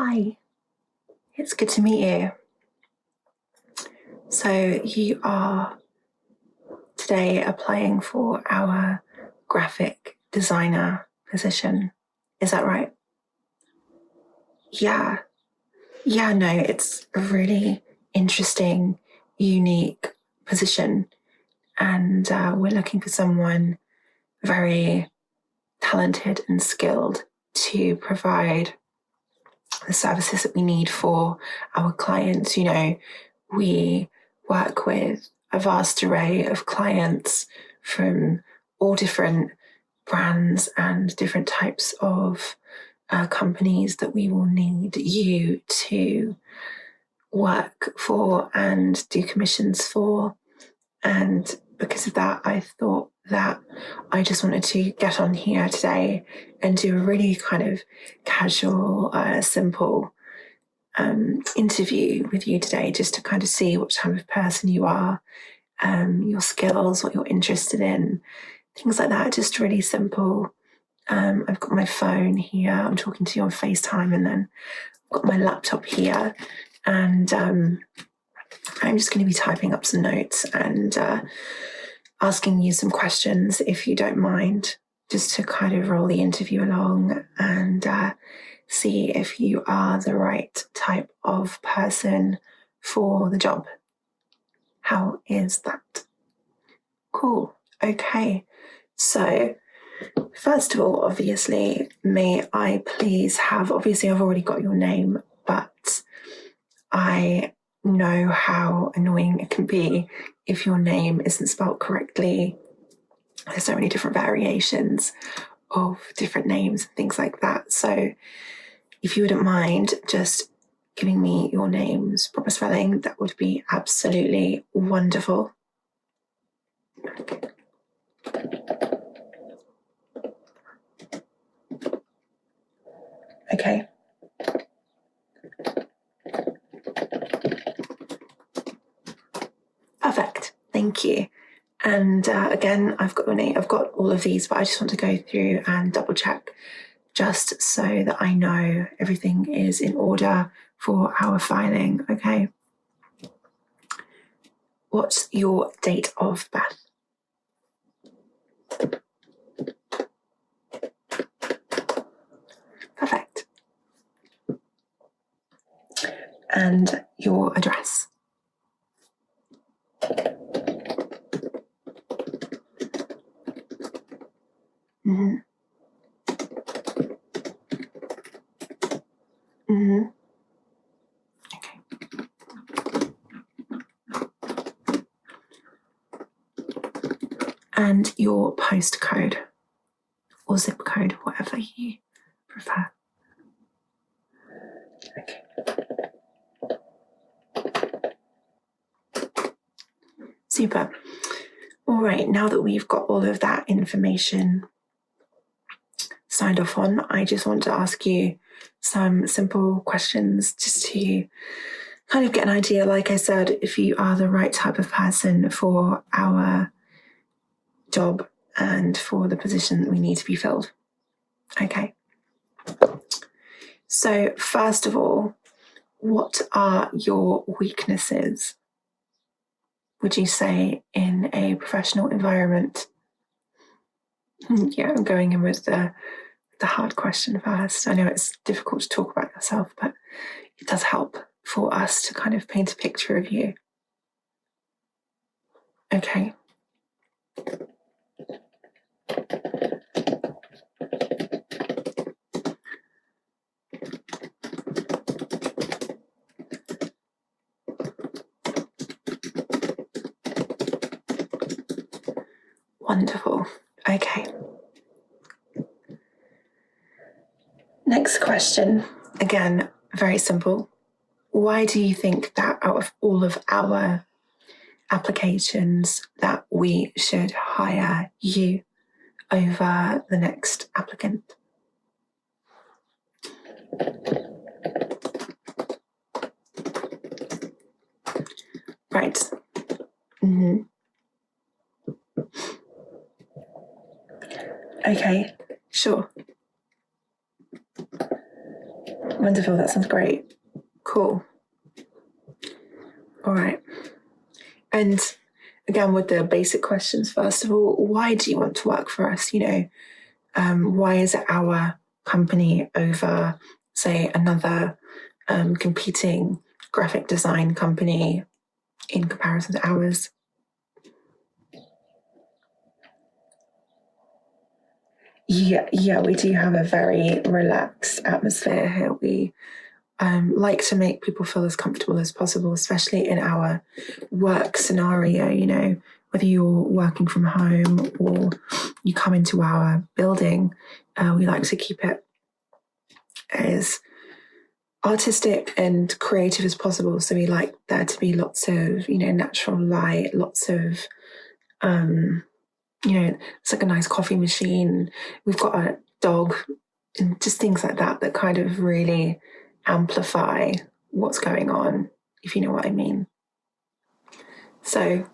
Hi, it's good to meet you. So you are today applying for our graphic designer position, is that right? Yeah, no, it's a really interesting, unique position, and we're looking for someone very talented and skilled to provide the services that we need for our clients. You know, we work with a vast array of clients from all different brands and different types of companies that we will need you to work for and do commissions for. And because of that, I thought that I just wanted to get on here today and do a really kind of casual, simple interview with you today, just to kind of see what type of person you are, your skills, what you're interested in, things like that. Just really simple. I've got my phone here. I'm talking to you on FaceTime, and then I've got my laptop here, and I'm just going to be typing up some notes and asking you some questions, if you don't mind, just to kind of roll the interview along and see if you are the right type of person for the job. How is that? Cool. Okay. So first of all, obviously, may I please have, obviously I've already got your name, but I know how annoying it can be if your name isn't spelled correctly. There's so many different variations of different names and things like that. So if you wouldn't mind just giving me your name's proper spelling, that would be absolutely wonderful. Okay. Perfect. Thank you. And again, I've got your name. I've got all of these, but I just want to go through and double check, just so that I know everything is in order for our filing. Okay. What's your date of birth? Perfect. And your address? Mm-hmm. Mm-hmm. Okay. And your postcode or zip code, whatever you prefer. Okay. Super. All right, now that we've got all of that information signed off on, I just want to ask you some simple questions just to kind of get an idea, like I said, if you are the right type of person for our job and for the position that we need to be filled. Okay. So first of all, what are your weaknesses, would you say, in a professional environment? Yeah, I'm going in with the hard question first. I know it's difficult to talk about yourself, but it does help for us to kind of paint a picture of you. Okay. Wonderful. Okay. Next question. Again, very simple. Why do you think that out of all of our applications that we should hire you over the next applicant? Right. Mm-hmm. Okay, sure. Wonderful, that sounds great. Cool. All right. And again, with the basic questions, first of all, why do you want to work for us? Why is it our company over, say, another competing graphic design company in comparison to ours? Yeah, we do have a very relaxed atmosphere here. We like to make people feel as comfortable as possible, especially in our work scenario, whether you're working from home or you come into our building, we like to keep it as artistic and creative as possible. So we like there to be lots of, natural light, lots of, it's like a nice coffee machine. We've got a dog and just things like that that kind of really amplify what's going on, if you know what I mean. So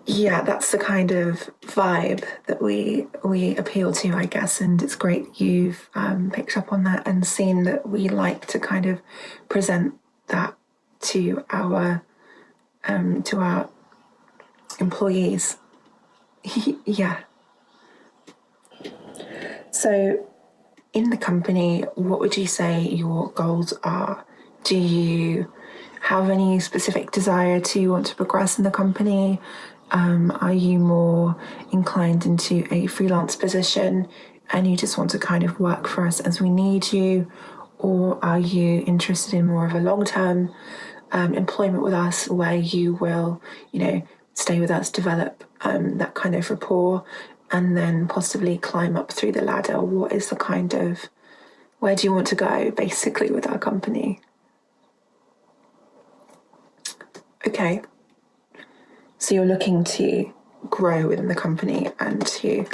yeah, that's the kind of vibe that we appeal to, I guess, and it's great you've picked up on that and seen that we like to kind of present that to our employees. Yeah. So in the company, what would you say your goals are? Do you have any specific desire to want to progress in the company? Are you more inclined into a freelance position and you just want to kind of work for us as we need you? Or are you interested in more of a long-term employment with us where you will, stay with us, develop that kind of rapport, and then possibly climb up through the ladder? What is the kind of, where do you want to go, basically, with our company? Okay. So you're looking to grow within the company and to...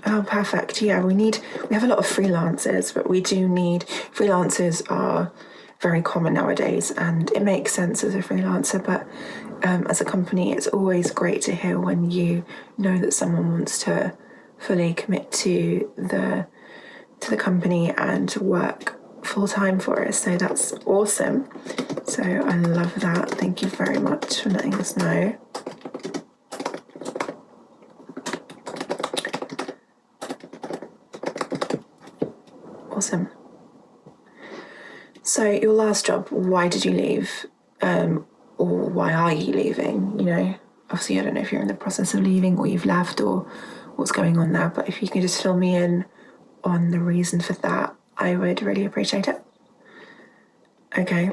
Oh, perfect. Yeah, we have a lot of freelancers, but we do need... Freelancers are very common nowadays, and it makes sense as a freelancer, but as a company, it's always great to hear when you know that someone wants to fully commit to the company and work full-time for us. So that's awesome. So I love that. Thank you very much for letting us know. Awesome. So your last job, why did you leave? Or why are you leaving? Obviously I don't know if you're in the process of leaving or you've left or what's going on there, but if you can just fill me in on the reason for that, I would really appreciate it. Okay.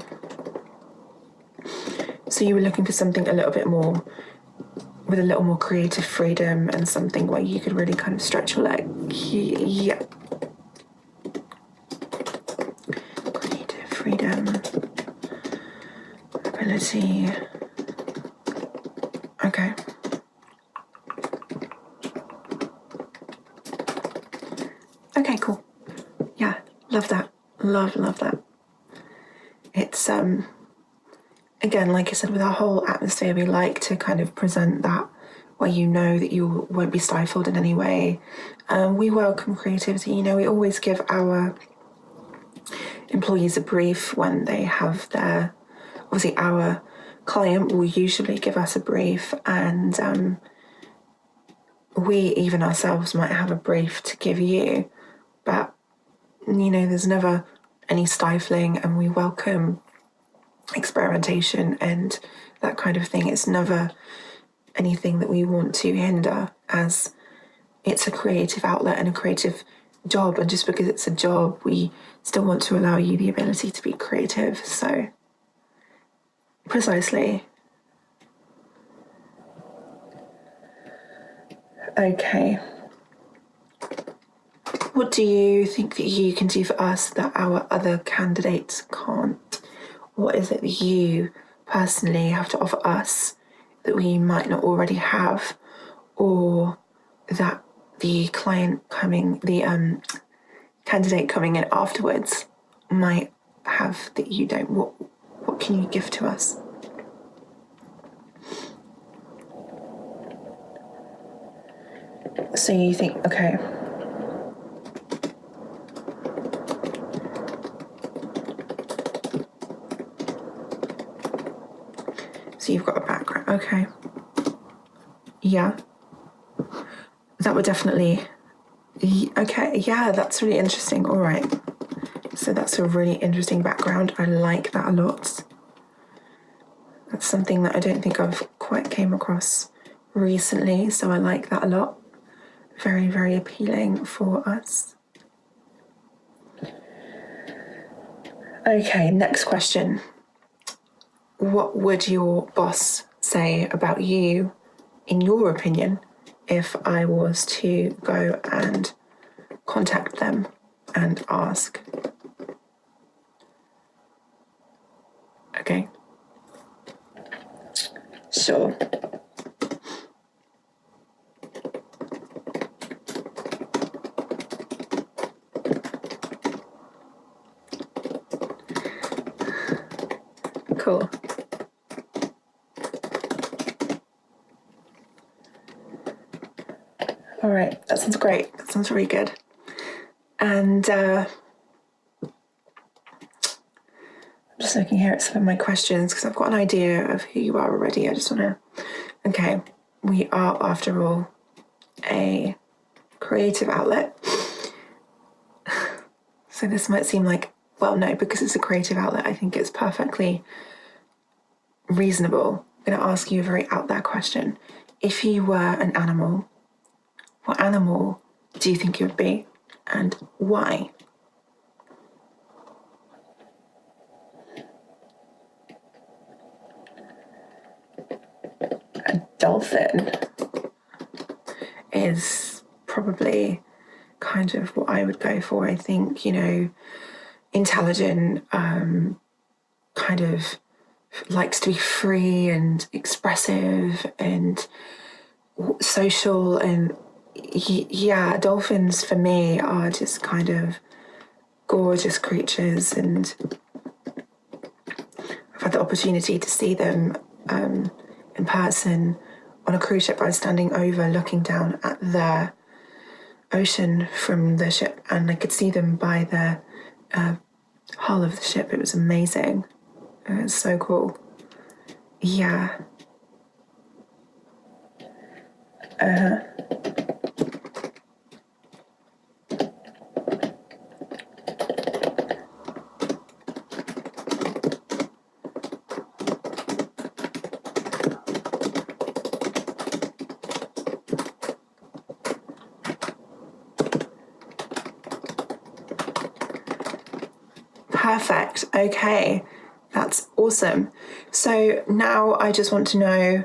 So you were looking for something a little bit more, with a little more creative freedom and something where you could really kind of stretch your leg. Yeah. Creative freedom, ability. Okay. Okay, cool. Yeah, love that. Love that. It's, again, like I said, with our whole atmosphere, we like to kind of present that where you know that you won't be stifled in any way. We welcome creativity. We always give our employees a brief when they have their... Obviously, our client will usually give us a brief, and we even ourselves might have a brief to give you, but there's never any stifling, and we welcome experimentation and that kind of thing. It's never anything that we want to hinder, as it's a creative outlet and a creative job, and just because it's a job, we still want to allow you the ability to be creative. So precisely. Okay. What do you think that you can do for us that our other candidates can't? What is it that you personally have to offer us that we might not already have, or that the candidate coming in afterwards might have that you don't? What can you give to us? So you think, okay, So you've got a background. Okay. Yeah. That would definitely... Okay, yeah, that's really interesting. All right. So that's a really interesting background. I like that a lot. That's something that I don't think I've quite came across recently, so I like that a lot. Very, very appealing for us. Okay, next question. What would your boss say about you, in your opinion, if I was to go and contact them and ask? Okay. Sure. Cool. All right, that sounds great. That sounds really good. And I'm just looking here at some of my questions because I've got an idea of who you are already. I just want to... Okay, we are, after all, a creative outlet. So this might seem like, well, no, because it's a creative outlet, I think it's perfectly reasonable. I'm going to ask you a very out there question. If you were an animal, what animal do you think you would be, and why? A dolphin is probably kind of what I would go for. I think, you know, intelligent, kind of likes to be free and expressive and social, and yeah, dolphins for me are just kind of gorgeous creatures, and I've had the opportunity to see them in person on a cruise ship. I was standing over looking down at the ocean from the ship, and I could see them by the hull of the ship. It was amazing. It was so cool. Yeah. Perfect. Okay, that's awesome. So now I just want to know,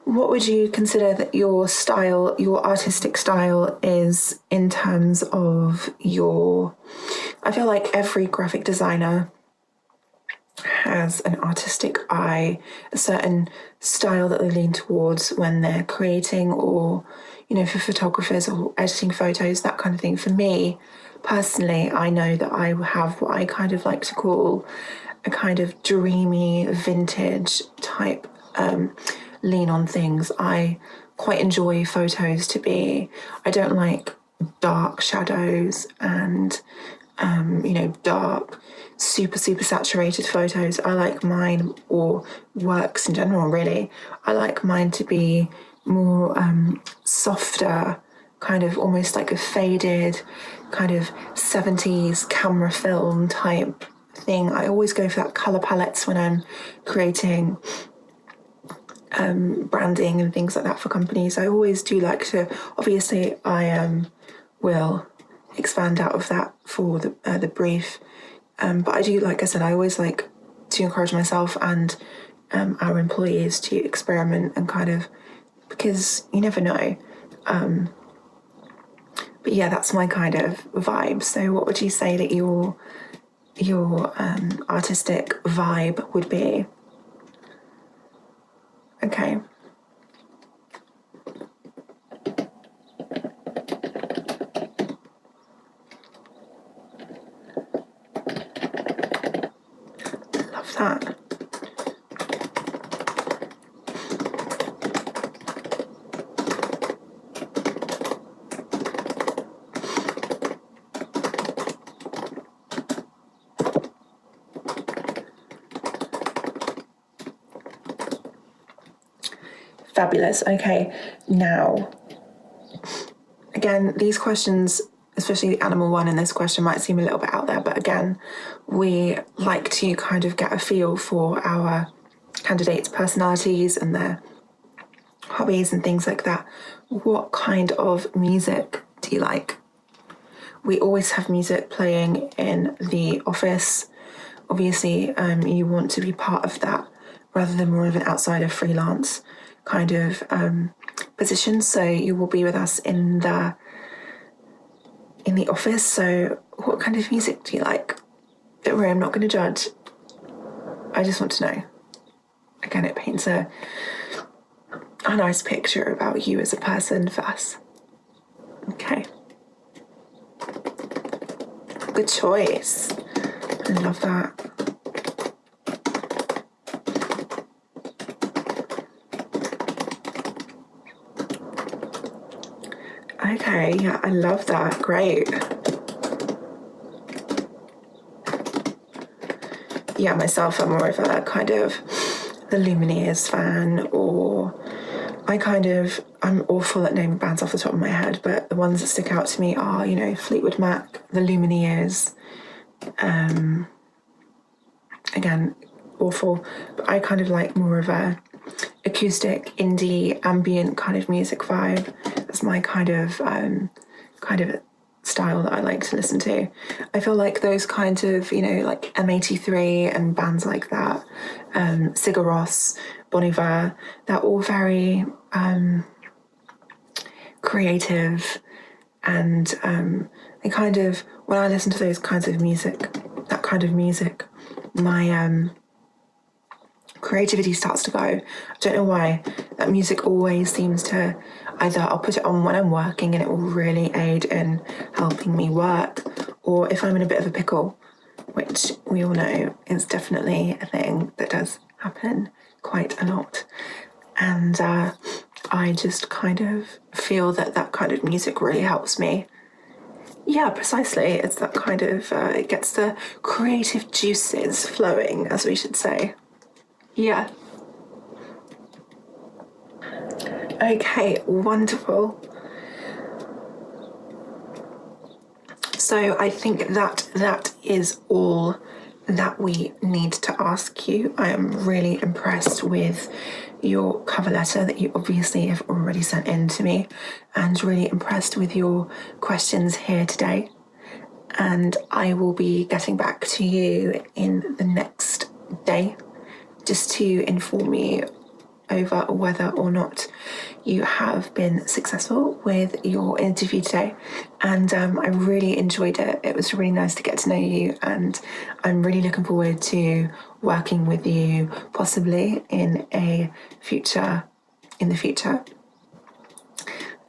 what would you consider that your style, your artistic style is in terms of your... I feel like every graphic designer has an artistic eye, a certain style that they lean towards when they're creating, or, you know, for photographers or editing photos, that kind of thing. For me, personally, I know that I have what I kind of like to call a kind of dreamy, vintage type lean on things. I quite enjoy photos to be... I don't like dark shadows and, you know, dark, super saturated photos. I like mine, or works in general, really. I like mine to be more softer, kind of almost like a faded, kind of 70s camera film type thing. I always go for that colour palettes when I'm creating branding and things like that for companies. I always do like to... Obviously, I will expand out of that for the brief. But I do, like I said, I always like to encourage myself and our employees to experiment and kind of... because you never know. But yeah, that's my kind of vibe. So what would you say that your artistic vibe would be? Okay. Love that. Fabulous. Okay, now, again, these questions, especially the animal one and this question, might seem a little bit out there, but again, we like to kind of get a feel for our candidates' personalities and their hobbies and things like that. What kind of music do you like? We always have music playing in the office. Obviously, you want to be part of that rather than more of an outsider freelance kind of position. So you will be with us in the office. So what kind of music do you like? Don't worry, I'm not going to judge. I just want to know. Again, it paints a nice picture about you as a person for us. Okay. Good choice. I love that. Okay, yeah, I love that. Great. Yeah, myself, I'm more of a kind of the Lumineers fan, or I'm awful at naming bands off the top of my head, but the ones that stick out to me are, Fleetwood Mac, the Lumineers, again, awful, but I kind of like more of a acoustic, indie, ambient kind of music vibe. That's my kind of style that I like to listen to. I feel like those kinds of, like M83 and bands like that, Sigur Rós, Bon Iver, they're all very creative, and they kind of, when I listen to those kinds of music, that kind of music, my creativity starts to go. I don't know why. That music always seems to, either I'll put it on when I'm working and it will really aid in helping me work, or if I'm in a bit of a pickle, which we all know is definitely a thing that does happen quite a lot. And I just kind of feel that kind of music really helps me. Yeah, precisely. It's that kind of, it gets the creative juices flowing, as we should say. Yeah. Okay, wonderful. So I think that is all that we need to ask you. I am really impressed with your cover letter that you obviously have already sent in to me, and really impressed with your questions here today. And I will be getting back to you in the next day just to inform you over whether or not you have been successful with your interview today. And I really enjoyed it. It was really nice to get to know you, and I'm really looking forward to working with you possibly in the future.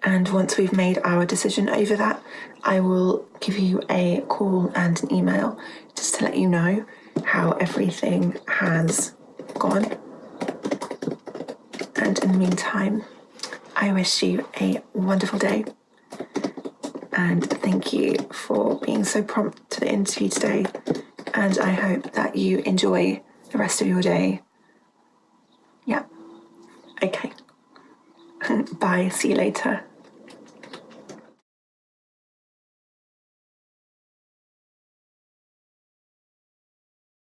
And once we've made our decision over that, I will give you a call and an email just to let you know how everything has gone. And in the meantime, I wish you a wonderful day, and thank you for being so prompt to the interview today, and I hope that you enjoy the rest of your day. Yeah. Okay. Bye. See you later.